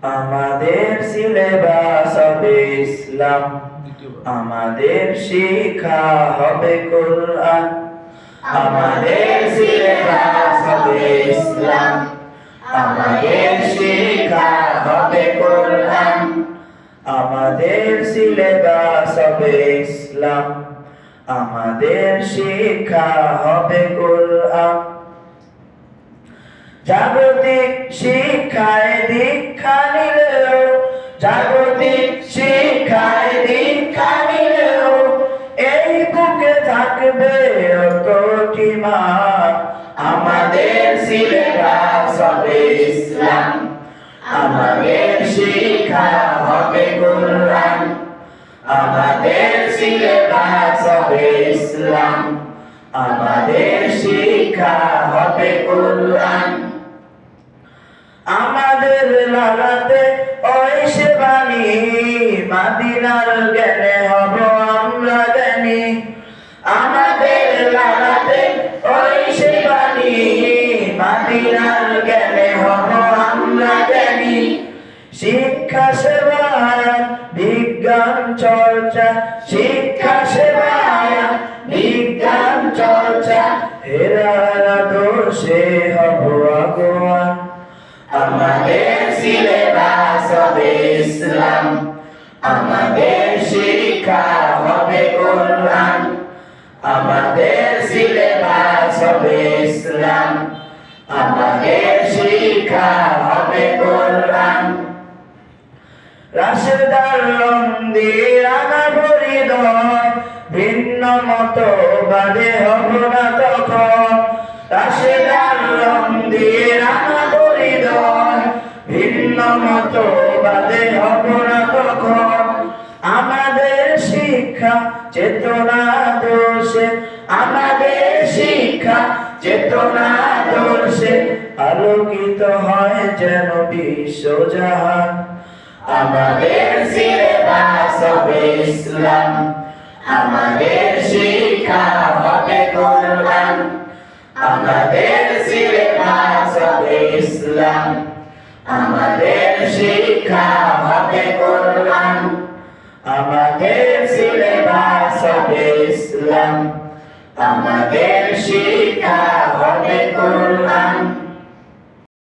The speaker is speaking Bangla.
আমাদের সিলেবাস হবে ইসলাম, আমাদের শিক্ষা হবে কোরআন। আমাদের সিলেবাস হবে ইসলাম, আমাদের শিক্ষা হবে কোরআন। আমাদের সিলেবাস হবে ইসলাম, আমাদের শিক্ষা হবে কোরআন। জাগতিক শিক্ষায় দীক্ষা নিলেও, জাগতিক শিক্ষায় দীক্ষা নিলেও এই বুকে থাকবে অতটি মান। আমাদের সিলেবাস হবে ইসলাম, আমাদের শিক্ষা হবে কোরআন। আমাদের সিলেবাস হবে ইসলাম, আমাদের শিক্ষা হবে কোরআন। আমাদের লালাতে ঐশে বাণী, মাদিনার জ্ঞানে হব আমরা জ্ঞানী। আমাদের লালাতে ঐশে বাণী, মাদিনার জ্ঞানে হব আমরা জ্ঞানী। শিক্ষা সেবায় বিজ্ঞান চর্চা, শিক্ষা সেবায় বিজ্ঞান চর্চা, হেরার আদর্শে হব আগুয়ান। আমাদের সিলেবাস হবে ইসলাম, আমাদের শিক্ষা হবে কোরআন। আমাদের সিলেবাস হবে ইসলাম, আমাদের শিক্ষা হবে কোরআন। রাশেদার দিয়ে রাঙা হৃদয়, ভিন্ন মতবাদে হব না তখন। রাশেদার দিয়ে রাঙা হৃদয়, ভিন্ন মতবাদে হব না তখন। আমাদের শিক্ষা চেতনা দোষে, আমাদের শিক্ষা চেতনা দোষে আলোকিত হয় যেন বিশ্বজাহান। আমাদের সিলেবাস হবে ইসলাম, আমাদের শিক্ষা হবে কোরআন। আমাদের সিলেবাস হবে ইসলাম, আমাদের শিক্ষা হবে কোরআন। আমাদের সিলেবাস হবে ইসলাম, আমাদের শিক্ষা হবে কোরআন।